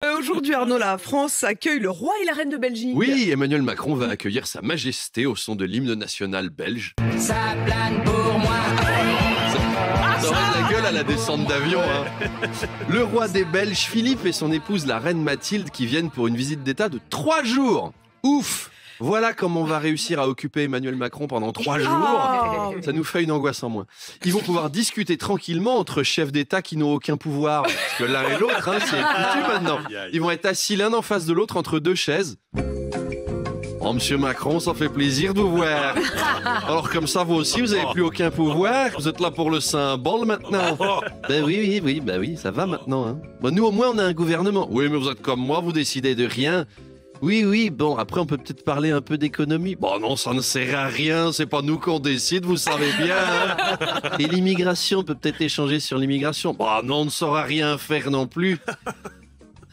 Aujourd'hui, Arnaud, la France accueille le roi et la reine de Belgique. Oui, Emmanuel Macron va accueillir sa majesté au son de l'hymne national belge. Ça plane pour moi. Ça aurait de la gueule à la descente d'avion, hein. Le roi des Belges, Philippe, et son épouse, la reine Mathilde, qui viennent pour une visite d'État de 3 jours. Ouf! Voilà comment on va réussir à occuper Emmanuel Macron pendant 3 jours. Ça nous fait une angoisse en moins. Ils vont pouvoir discuter tranquillement entre chefs d'État qui n'ont aucun pouvoir. Parce que l'un et l'autre, hein, c'est foutu maintenant. Ils vont être assis l'un en face de l'autre entre 2 chaises. Oh, monsieur Macron, ça fait plaisir de vous voir. Alors comme ça, vous aussi, vous n'avez plus aucun pouvoir. Vous êtes là pour le symbole maintenant. Ben oui, ça va maintenant. Hein. Ben, nous, au moins, on a un gouvernement. Oui, mais vous êtes comme moi, vous décidez de rien. Oui, bon, après on peut peut-être parler un peu d'économie. Bon non, ça ne sert à rien, c'est pas nous qu'on décide, vous savez bien. Hein. Et l'immigration, on peut peut-être échanger sur l'immigration. Bon non, on ne saura rien faire non plus.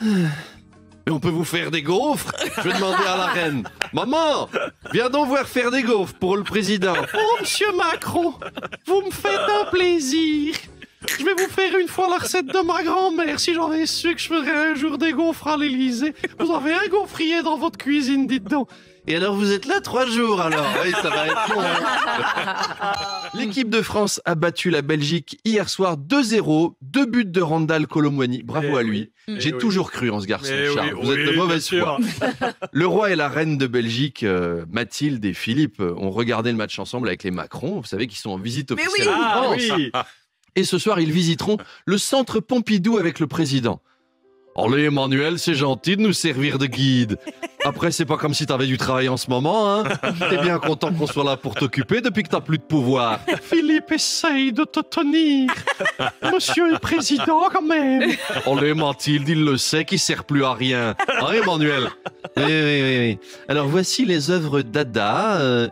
Mais on peut vous faire des gaufres. Je vais demander à la reine. Maman, viens donc voir faire des gaufres pour le président. Oh, monsieur Macron, vous me faites un plaisir. Je vais vous faire une fois la recette de ma grand-mère. Si j'avais su que je ferais un jour des gaufres à l'Élysée. Vous avez un gaufrier dans votre cuisine, dites donc. Et alors, vous êtes là 3 jours, alors. Oui, ça va être long. Hein. L'équipe de France a battu la Belgique hier soir 2-0. 2 buts de Randal Kolo Muani. Bravo à lui. J'ai toujours cru en ce garçon, Charles. Vous êtes de mauvaise foi. Le roi et la reine de Belgique, Mathilde et Philippe, ont regardé le match ensemble avec les Macron. Vous savez qu'ils sont en visite officielle en France. Oui. Et ce soir, ils visiteront le centre Pompidou avec le président. Allez, Emmanuel, c'est gentil de nous servir de guide. Après, c'est pas comme si t'avais du travail en ce moment, hein. T'es bien content qu'on soit là pour t'occuper depuis que t'as plus de pouvoir. Philippe, essaye de te tenir. Monsieur le président, quand même. Allez, Mathilde, il le sait qu'il sert plus à rien. Hein, Emmanuel? Oui. Alors, voici les œuvres d'Ada.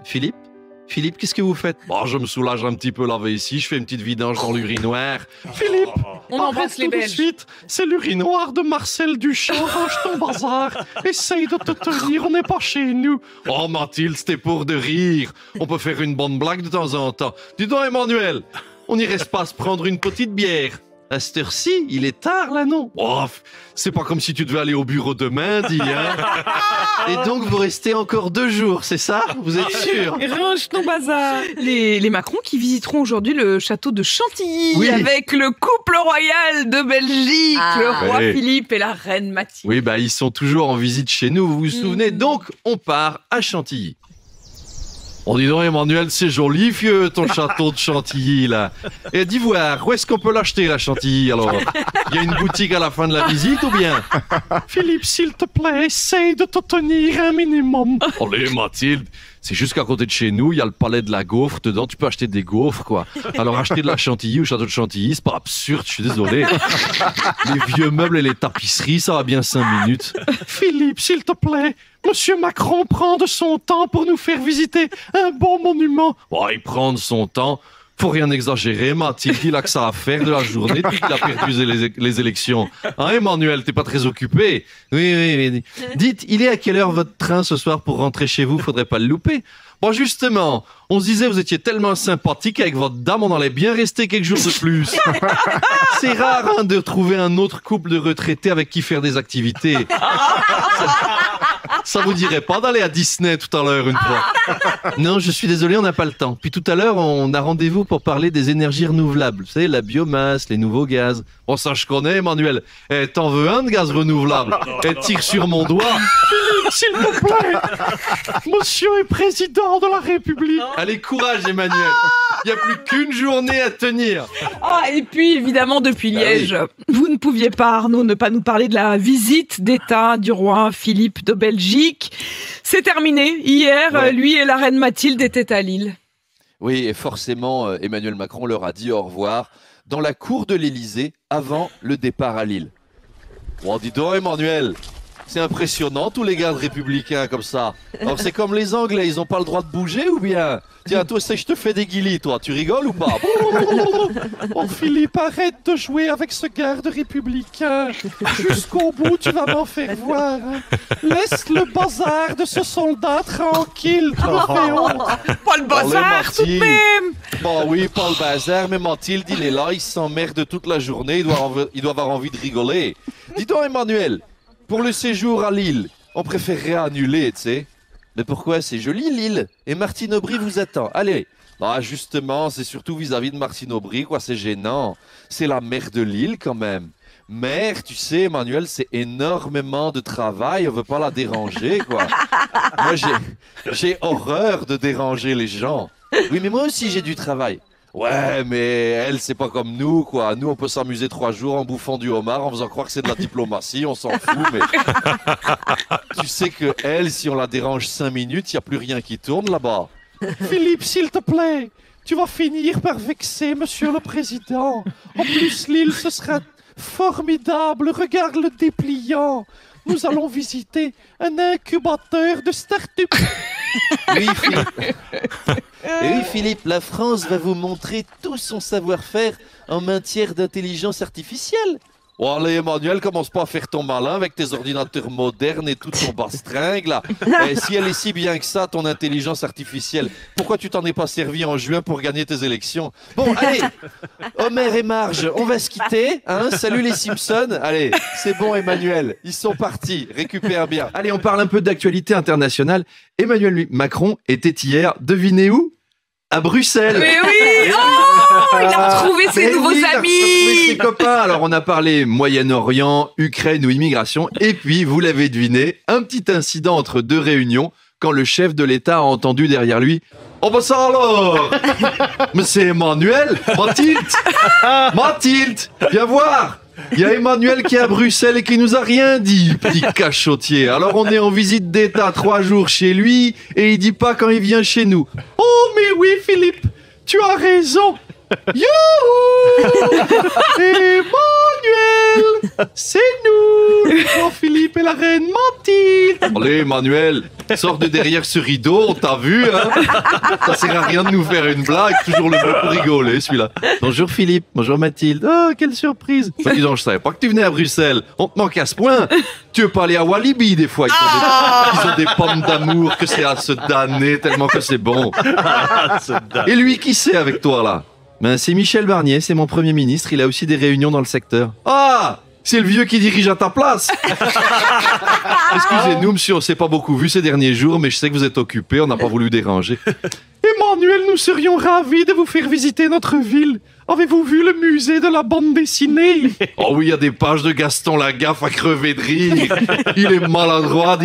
Philippe, qu'est-ce que vous faites? Bon, je me soulage un petit peu là ici, je fais une petite vidange dans l'urinoir. Philippe, on embrasse les Belges. De suite, c'est l'urinoir de Marcel Duchamp, range ton bazar. Essaye de te tenir, on n'est pas chez nous. Oh Mathilde, c'était pour de rire. On peut faire une bonne blague de temps en temps. Dis donc Emmanuel, on n'irait pas se prendre une petite bière? À cette heure-ci, il est tard là, non? Oh, c'est pas comme si tu devais aller au bureau demain, dis, hein. Et donc, vous restez encore 2 jours, c'est ça? Vous êtes sûr? Range ton bazar. Les Macron qui visiteront aujourd'hui le château de Chantilly avec le couple royal de Belgique, le roi Philippe et la reine Mathilde. Oui, ils sont toujours en visite chez nous, vous vous souvenez? Donc, on part à Chantilly. On dit donc, Emmanuel, c'est joli, vieux, ton château de Chantilly, là. Et dis voir, où est-ce qu'on peut l'acheter, la Chantilly, alors? Il y a une boutique à la fin de la visite, ou bien? Philippe, s'il te plaît, essaye de te tenir un minimum. Allez, Mathilde, c'est juste qu'à côté de chez nous, il y a le palais de la gaufre. Dedans, tu peux acheter des gaufres, quoi. Alors, acheter de la Chantilly au château de Chantilly, c'est pas absurde, je suis désolé. Les vieux meubles et les tapisseries, ça va bien 5 minutes. Philippe, s'il te plaît, Monsieur Macron prend de son temps pour nous faire visiter un bon monument. Oh, il prend de son temps. Faut rien exagérer, Mathilde, il a que ça à faire de la journée depuis qu'il a perdu les élections. Hein, Emmanuel, t'es pas très occupé? Oui. Dites, il est à quelle heure votre train ce soir pour rentrer chez vous? Faudrait pas le louper. Bon, justement, on se disait, vous étiez tellement sympathique avec votre dame, on allait bien rester quelques jours de plus. C'est rare, hein, de trouver un autre couple de retraités avec qui faire des activités. Ça vous dirait pas d'aller à Disney tout à l'heure une fois? Non, je suis désolé, on n'a pas le temps. Puis tout à l'heure, on a rendez-vous pour parler des énergies renouvelables. Vous savez, la biomasse, les nouveaux gaz. Bon, ça je connais, Emmanuel. T'en veux un de gaz renouvelable? Tire sur mon doigt. Philippe, s'il te plaît. Monsieur est président de la République. Allez, courage, Emmanuel. Il n'y a plus qu'une journée à tenir. Et puis, évidemment, depuis Liège, vous ne pouviez pas, Arnaud, ne pas nous parler de la visite d'État du roi Philippe de Belgique. C'est terminé. Hier, lui et la reine Mathilde étaient à Lille. Oui, et forcément, Emmanuel Macron leur a dit au revoir dans la cour de l'Élysée avant le départ à Lille. Bon, dis donc, Emmanuel, c'est impressionnant tous les gardes républicains comme ça. Alors c'est comme les Anglais, ils n'ont pas le droit de bouger ou bien? Tiens, toi, je te fais des guilis, toi. Tu rigoles ou pas? Oh, Philippe, arrête de jouer avec ce garde républicain. Jusqu'au bout, tu vas m'en faire voir. Laisse le bazar de ce soldat tranquille. Tu me fais honte. Pas le bazar, tout de même. Bon, oui, pas le bazar, mais Mathilde, il est là, il s'emmerde toute la journée. Il doit avoir envie de rigoler. Dis donc, Emmanuel, pour le séjour à Lille, on préférerait annuler, tu sais. Mais pourquoi? C'est joli, Lille. Et Martine Aubry vous attend. Allez. Ah, justement, c'est surtout vis-à-vis de Martine Aubry, quoi, c'est gênant. C'est la maire de Lille, quand même. Mère, tu sais, Emmanuel, c'est énormément de travail, on veut pas la déranger, quoi. Moi, j'ai horreur de déranger les gens. Oui, mais moi aussi, j'ai du travail. Ouais, mais elle, c'est pas comme nous, quoi. Nous, on peut s'amuser 3 jours en bouffant du homard, en faisant croire que c'est de la diplomatie, on s'en fout, mais... Tu sais que elle, si on la dérange 5 minutes, il n'y a plus rien qui tourne là-bas. Philippe, s'il te plaît, tu vas finir par vexer Monsieur le Président. En plus, Lille, ce sera formidable. Regarde le dépliant. Nous allons visiter un incubateur de start-up. Oui, Philippe. Et oui, Philippe, la France va vous montrer tout son savoir-faire en matière d'intelligence artificielle. Oh, allez, Emmanuel, commence pas à faire ton malin avec tes ordinateurs modernes et tout ton bastringue, là. Et si elle est si bien que ça, ton intelligence artificielle, pourquoi tu t'en es pas servi en juin pour gagner tes élections? Bon, allez, Homer et Marge, on va se quitter, hein? Salut les Simpsons. Allez, c'est bon, Emmanuel, ils sont partis, récupère bien. Allez, on parle un peu d'actualité internationale. Emmanuel Macron était hier, devinez où? À Bruxelles. Mais oui, oh, il a retrouvé ses nouveaux Il a amis. retrouvé ses copains. Alors, on a parlé Moyen-Orient, Ukraine ou immigration. Et puis, vous l'avez deviné, un petit incident entre 2 réunions quand le chef de l'État a entendu derrière lui « Oh bah ça alors! Mais c'est Emmanuel! Mathilde! Mathilde! Viens voir! Il y a Emmanuel qui est à Bruxelles et qui nous a rien dit, petit cachotier. Alors on est en visite d'État 3 jours chez lui et il dit pas quand il vient chez nous. » Oh, mais oui, Philippe, tu as raison. Youhou! Emmanuel, c'est nous, le grand Philippe et la reine Mathilde. Allez Emmanuel, sors de derrière ce rideau, on t'a vu, hein? Ça sert à rien de nous faire une blague, toujours le mot pour rigoler celui-là. Bonjour Philippe, bonjour Mathilde. Oh, quelle surprise. Dis donc, je savais pas que tu venais à Bruxelles. On te manque à ce point. Tu veux pas aller à Walibi des fois? Ils ont des pommes d'amour que c'est à se damner tellement que c'est bon. Et lui, qui c'est avec toi là? Ben, c'est Michel Barnier, c'est mon Premier ministre. Il a aussi des réunions dans le secteur. Ah! C'est le vieux qui dirige à ta place. Excusez-nous, monsieur, on s'est pas beaucoup vu ces derniers jours, mais je sais que vous êtes occupé, on n'a pas voulu déranger. Emmanuel, nous serions ravis de vous faire visiter notre ville. Avez-vous vu le musée de la bande dessinée? Oh oui, il y a des pages de Gaston Lagaffe à crever de rire. Il est maladroit,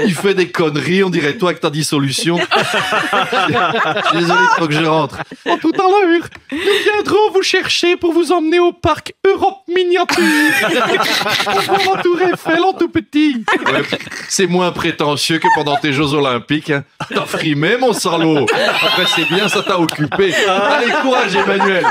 il fait des conneries, on dirait toi avec ta dissolution. Je suis désolé, il faut que je rentre. En tout à l'heure, nous viendrons vous chercher pour vous emmener au parc Europe Miniature. Pour voir la tour Eiffel en tout petit. Ouais, c'est moins prétentieux que pendant tes Jeux Olympiques. Hein. T'as frimé, mon salaud. Après, c'est bien, ça t'a occupé. Allez, courage, Emmanuel.